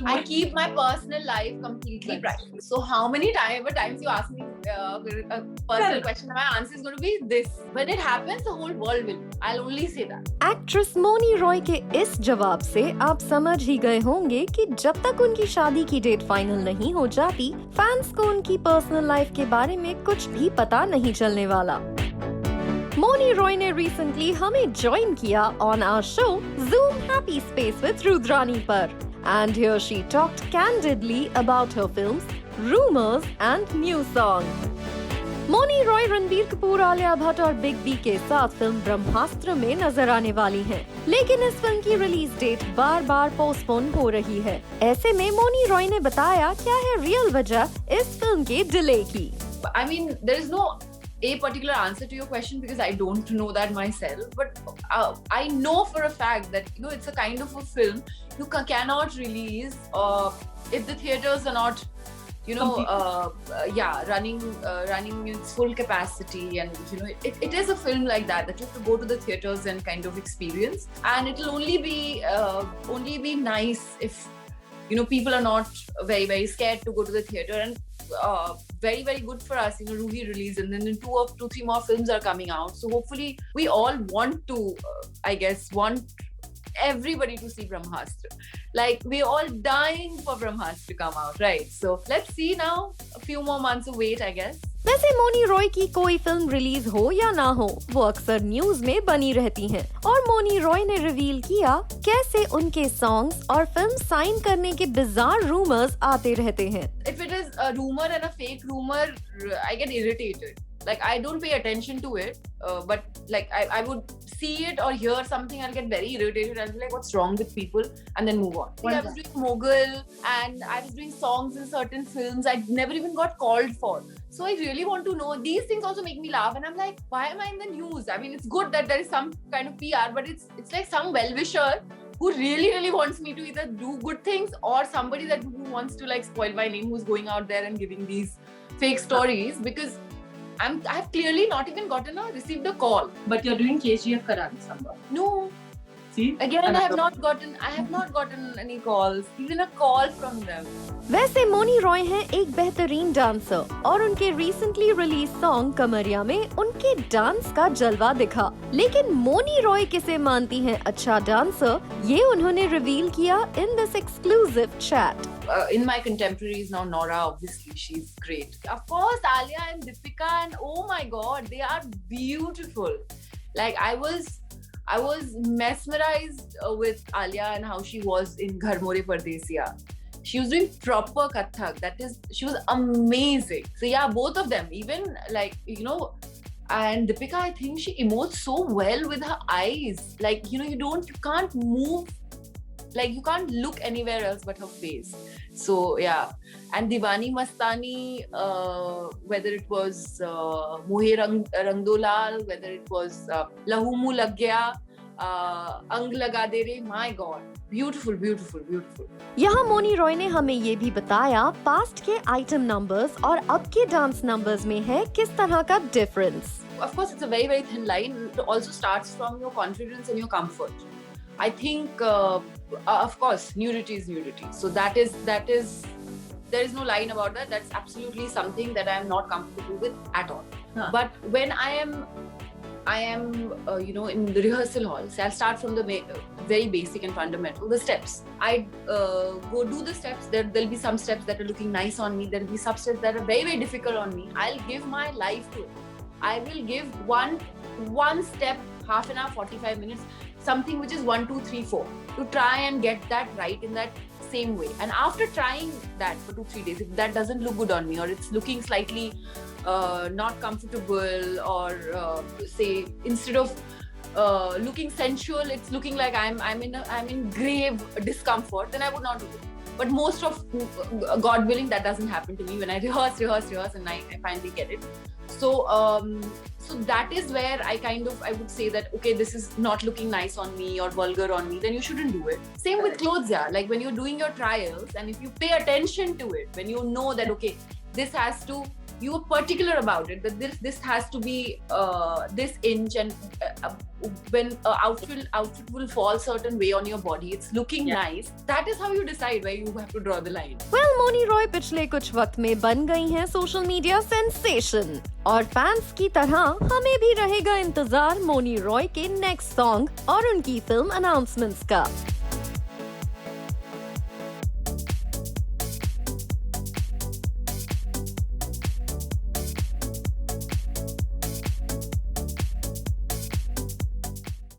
I keep my personal life completely private. So how many times you ask me a personal question, my answer is going to be this. When it happens, the whole world will. I'll only say that. Actress Mouni Roy के इस जवाब से आप समझ ही गए होंगे कि जब तक उनकी शादी की डेट फाइनल नहीं हो जाती, फैंस को उनकी पर्सनल लाइफ के बारे में कुछ भी पता नहीं चलने वाला। मोनी रॉय ने रिसेंटली हमें ज्वाइन किया on our show Zoom Happy Space with Rudrani पर, and here she talked candidly about her films, rumors and new song. Moni Roy Ranbir Kapoor, Alia Bhatt और बिग बी के साथ फिल्म ब्रह्मास्त्र में नजर आने वाली हैं, लेकिन इस फिल्म की रिलीज डेट बार बार पोस्टपोन हो रही है। ऐसे में मोनी रॉय ने बताया क्या है रियल वजह इस फिल्म के डिले की। I mean, there is no a particular answer to your question because I don't know that myself, but I know for a fact that it's a kind of a film you cannot release if the theaters are not running its full capacity, and it is a film like that you have to go to the theaters and kind of experience, and it'll only be nice if people are not very, very scared to go to the theater, and very, very good for us, Ruhi release, and then 2-3 more films are coming out. So hopefully we all want to, want everybody to see Brahmastra. Like, we're all dying for Brahmastra to come out, right? So let's see now, a few more months of wait, I guess. वैसे मोनी रॉय की कोई film release हो या ना हो, वो अक्सर news में बनी रहती हैं, और मोनी रॉय ने रिवील किया कैसे उनके सॉन्ग्स और फिल्म साइन करने के बिजार रूमर्स आते रहते हैं। If it is a rumor and a fake rumor, I get irritated. Like, I don't pay attention to it, but like I would see it or hear something, I'll get very irritated. I'll be like, what's wrong with people? And then move on. I was doing Mughal and I was doing songs in certain films I never even got called for. So I really want to know. These things also make me laugh, and I'm like, why am I in the news? I mean, it's good that there is some kind of PR, but it's like some well-wisher who really, really wants me to either do good things, or somebody who wants to like spoil my name, who's going out there and giving these fake stories, because I've clearly not even received a call. But you're doing KGF Karan Samba. No. See? Again, I have not gotten any calls, even a call from them. वैसे मोनी रॉय हैं एक बेहतरीन dancer, और उनके recently release song कमरिया में उनके dance का जलवा दिखा। लेकिन मोनी रॉय किसे मानती हैं अच्छा डांसर, ये उन्होंने रिवील किया in this exclusive chat. In my contemporaries now, Nora, obviously, she's great. Of course, Alia and Deepika, and oh my God, they are beautiful. Like, I was mesmerized with Alia and how she was in Ghar More Pardesiya. She was doing proper Kathak. She was amazing. So yeah, both of them, even like, and Deepika, I think she emotes so well with her eyes. Like, you can't move. Like, you can't look anywhere else but her face. So yeah, and Diwani Mastani, whether it was Mohe Rang Do Lal, whether it was Lahu Muh Lag Gaya, Ang Laga De Re, my God, beautiful, beautiful, beautiful. यहाँ मोनी रॉय ने हमें ये भी बताया past के item numbers और अब के डांस नंबर्स में है किस तरह का difference. Of course, it's a very, very thin line. It also starts from your confidence and your comfort. I think, of course, nudity is nudity. So that is, there is no line about that. That's absolutely something that I am not comfortable with at all. Huh. But when I am, in the rehearsal hall, so I'll start from the very basic and fundamental, the steps. I go do the steps. There'll be some steps that are looking nice on me. There'll be some steps that are very, very difficult on me. I'll give my life to it. I will give one step, half an hour, 45 minutes, something which is 1, 2, 3, 4, to try and get that right in that same way. And after trying that for 2-3 days, if that doesn't look good on me, or it's looking slightly not comfortable, or say instead of looking sensual, it's looking like I'm in grave discomfort, then I would not do it. But most of, God willing, that doesn't happen to me when I rehearse, and I finally get it. So that is where I would say that, okay, this is not looking nice on me or vulgar on me, then you shouldn't do it. Same with clothes, yeah. Like, when you're doing your trials, and if you pay attention to it, when you know that, okay, this has to you are particular about it, that this has to be this inch, and when outfit will fall certain way on your body, it's looking nice. That is how you decide where you have to draw the line. Well, Mouni Roy पिछले कुछ वक्त में बन गई हैं social media sensation, और fans की तरह हमें भी रहेगा इंतजार मोनी रॉय के नेक्स्ट सॉन्ग और उनकी फिल्म अनाउंसमेंट्स का।